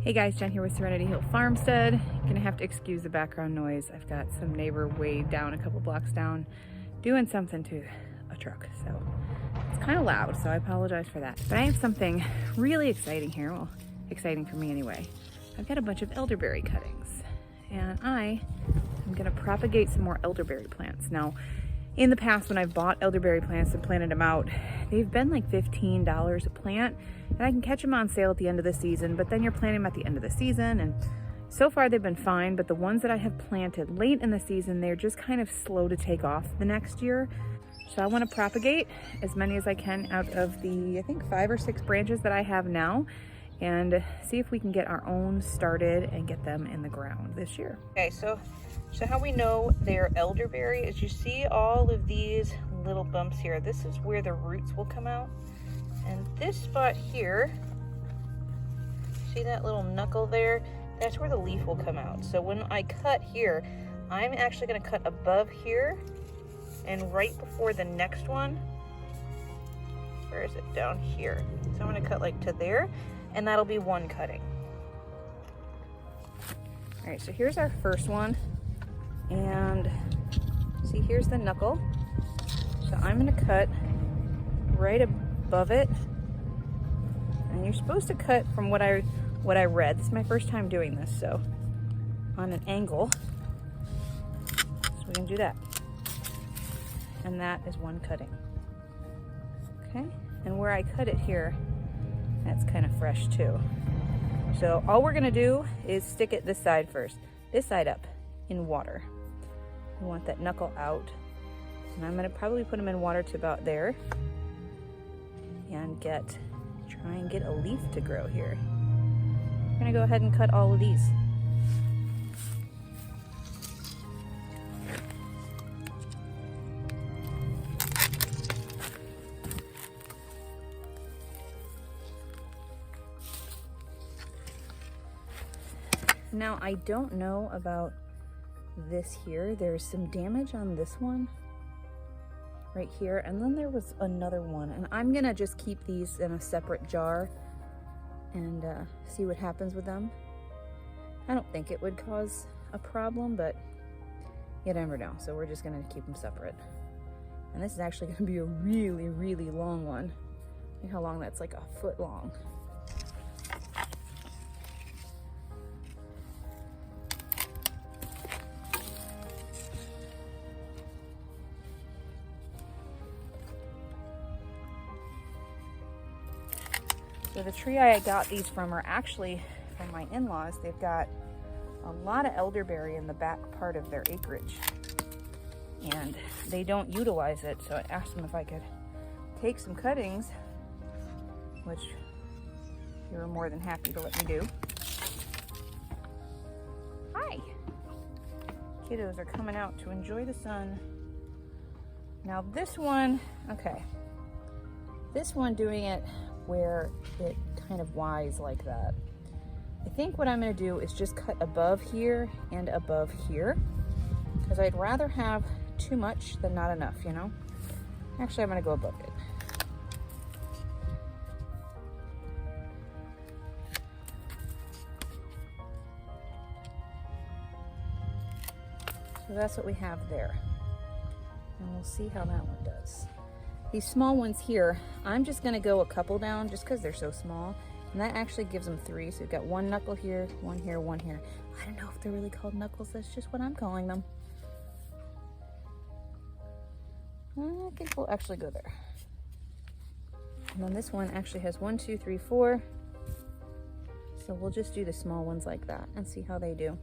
Hey guys, Jen here with Serenity Hill Farmstead. You're gonna have to excuse the background noise. I've got some neighbor way down, a couple blocks down, doing something to a truck. So it's kind of loud, so I apologize for that. But I have something really exciting here. Well, exciting for me anyway. I've got a bunch of elderberry cuttings and I'm gonna propagate some more elderberry plants. Now, in the past when I've bought elderberry plants and planted them out, they've been like $15 a plant. And I can catch them on sale at the end of the season, but then you're planting them at the end of the season, and so far they've been fine, but the ones that I have planted late in the season, they're just kind of slow to take off the next year. So I want to propagate as many as I can out of the, I think 5 or 6 branches that I have now, and see if we can get our own started and get them in the ground this year. Okay, so how we know they're elderberry is you see all of these little bumps here. This is where the roots will come out. And this spot here, see that little knuckle there? That's where the leaf will come out. So when I cut here, I'm actually gonna cut above here and right before the next one. Where is it? Down here. So I'm gonna cut like to there, and that'll be one cutting. All right, so here's our first one. And see, here's the knuckle. So I'm gonna cut right above it, and you're supposed to cut from what I read. This is my first time doing this, so on an angle. So we're gonna do that, and that is one cutting. Okay, and where I cut it here, that's kind of fresh too. So all we're gonna do is stick it this side first, this side up in water. We want that knuckle out, and I'm gonna probably put them in water to about there. And try and get a leaf to grow here. I'm gonna go ahead and cut all of these. Now, I don't know about this here. There's some damage on this one right here, and then there was another one, and I'm gonna just keep these in a separate jar and see what happens with them. I don't think it would cause a problem, but you never know, so we're just gonna keep them separate. And this is actually gonna be a really, really long one. Look how long that's, like a foot long. So the tree I got these from are actually from my in-laws. They've got a lot of elderberry in the back part of their acreage, and they don't utilize it. So I asked them if I could take some cuttings, which they were more than happy to let me do. Hi! Kiddos are coming out to enjoy the sun. Now this one, okay. This one, doing it where it kind of Y's like that. I think what I'm gonna do is just cut above here and above here, because I'd rather have too much than not enough, you know? Actually, I'm gonna go above it. So that's what we have there. And we'll see how that one does. These small ones here, I'm just gonna go a couple down just because they're so small. And that actually gives them 3. So you've got one knuckle here, one here, one here. I don't know if they're really called knuckles. That's just what I'm calling them. I think we'll actually go there. And then this one actually has 1, 2, 3, 4. So we'll just do the small ones like that and see how they do.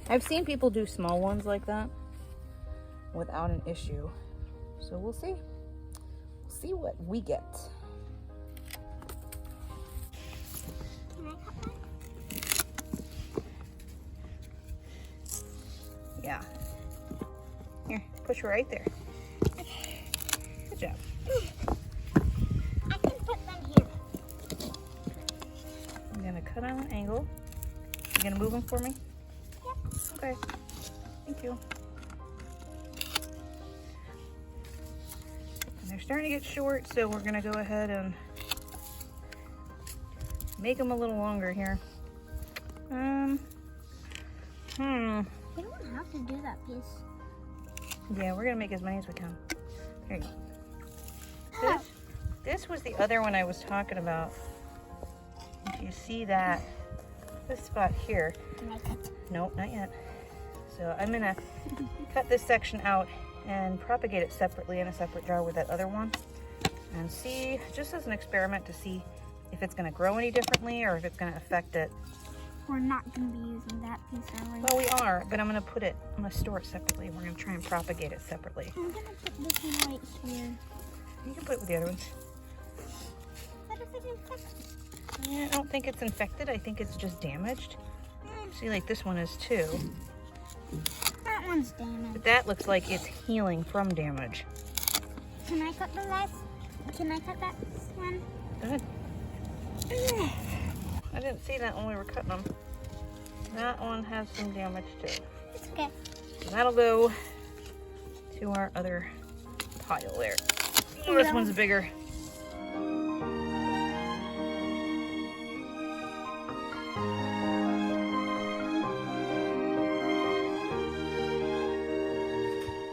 I've seen people do small ones like that without an issue. So we'll see. See what we get. Yeah. Here, push right there. Good job. I can put them here. I'm gonna cut on an angle. You gonna move them for me? Yep. Okay. Thank you. They're starting to get short, so we're gonna go ahead and make them a little longer here. have to do that piece. Yeah, we're gonna make as many as we can. Here you go. Oh. This was the other one I was talking about. If you see that, this spot here. Can I cut? Nope, not yet. So I'm gonna cut this section out and propagate it separately in a separate jar with that other one. And see, just as an experiment to see if it's gonna grow any differently or if it's gonna affect it. We're not gonna be using that piece, are we? Well, we are, but I'm gonna store it separately. We're gonna try and propagate it separately. I'm gonna put this one right here. You can put it with the other ones. What if it infects? Yeah, I don't think it's infected. I think it's just damaged. See, like this one is too. That one's damaged. But that looks like it's healing from damage. Can I cut the last? Can I cut that one? Good. I didn't see that when we were cutting them. That one has some damage too. It's okay. So that'll go to our other pile there. Oh, this one's bigger.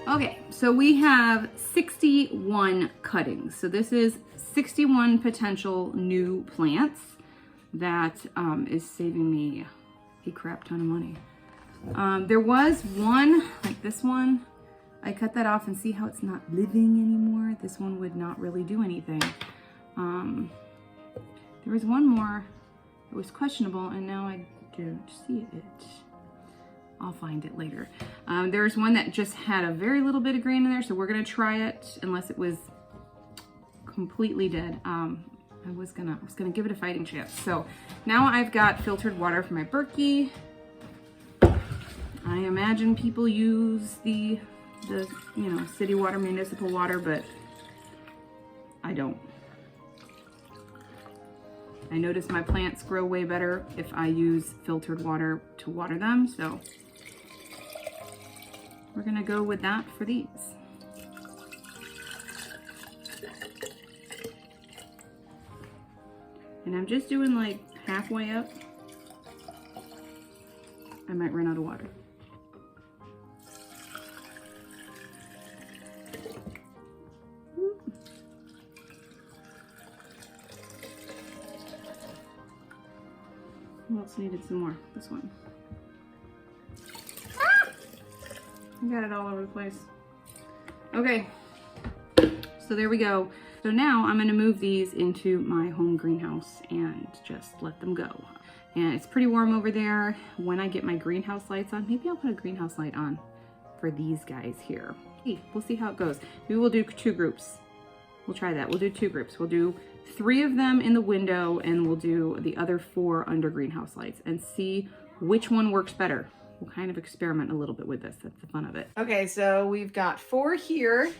Okay, so we have 61 cuttings. So this is 61 potential new plants that is saving me a crap ton of money. There was one, like this one, I cut that off and see how it's not living anymore. This one would not really do anything. There was one more that was questionable and now I don't see it. I'll find it later. There's one that just had a very little bit of green in there, so we're gonna try it unless it was completely dead. I was gonna give it a fighting chance. So now I've got filtered water for my Berkey. I imagine people use the city water, municipal water, but I don't. I notice my plants grow way better if I use filtered water to water them, so we're gonna go with that for these. And I'm just doing like halfway up. I might run out of water. Who else needed some more? This one. I got it all over the place. Okay, so there we go. So now I'm gonna move these into my home greenhouse and just let them go. And it's pretty warm over there. When I get my greenhouse lights on, maybe I'll put a greenhouse light on for these guys here. Hey, we'll see how it goes. Maybe we'll do 2 groups. We'll try that. We'll do 2 groups. We'll do 3 of them in the window and we'll do the other 4 under greenhouse lights and see which one works better. We'll kind of experiment a little bit with this. That's the fun of it. Okay, so we've got 4 here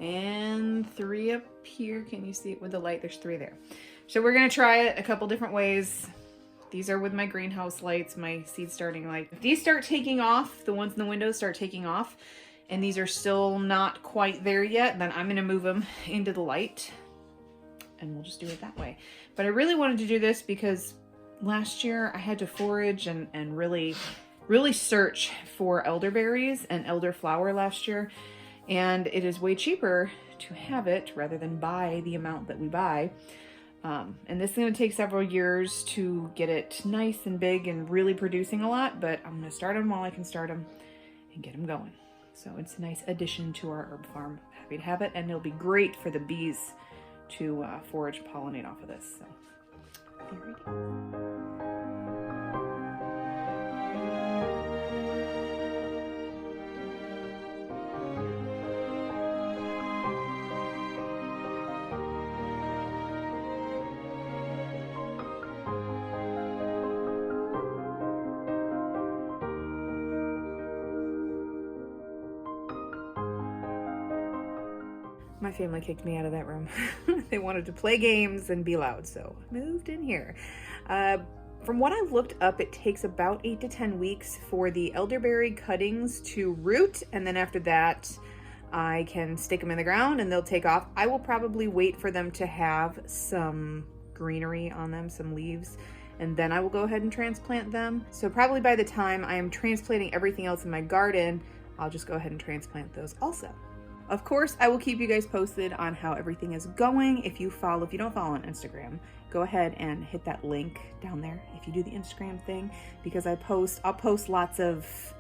and 3 up here. Can you see it with the light? There's 3 there. So we're gonna try it a couple different ways. These are with my greenhouse lights, my seed starting light. If these start taking off, the ones in the windows start taking off, and these are still not quite there yet, then I'm gonna move them into the light and we'll just do it that way. But I really wanted to do this because last year I had to forage and really search for elderberries and elderflower last year. And it is way cheaper to have it rather than buy the amount that we buy. And this is gonna take several years to get it nice and big and really producing a lot, but I'm gonna start them while I can start them and get them going. So it's a nice addition to our herb farm. Happy to have it, and it'll be great for the bees to forage, pollinate off of this. So very good. My family kicked me out of that room. They wanted to play games and be loud, so I moved in here. From what I looked up, it takes about 8 to 10 weeks for the elderberry cuttings to root, and then after that, I can stick them in the ground and they'll take off. I will probably wait for them to have some greenery on them, some leaves, and then I will go ahead and transplant them. So probably by the time I am transplanting everything else in my garden, I'll just go ahead and transplant those also. Of course, I will keep you guys posted on how everything is going. If you don't follow on Instagram, go ahead and hit that link down there if you do the Instagram thing, because I'll post lots of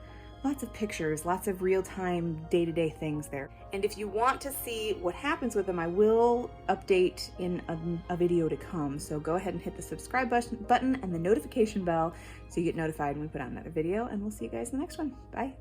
pictures, lots of real-time day-to-day things there. And if you want to see what happens with them, I will update in a video to come. So go ahead and hit the subscribe button and the notification bell so you get notified when we put out another video, and we'll see you guys in the next one. Bye.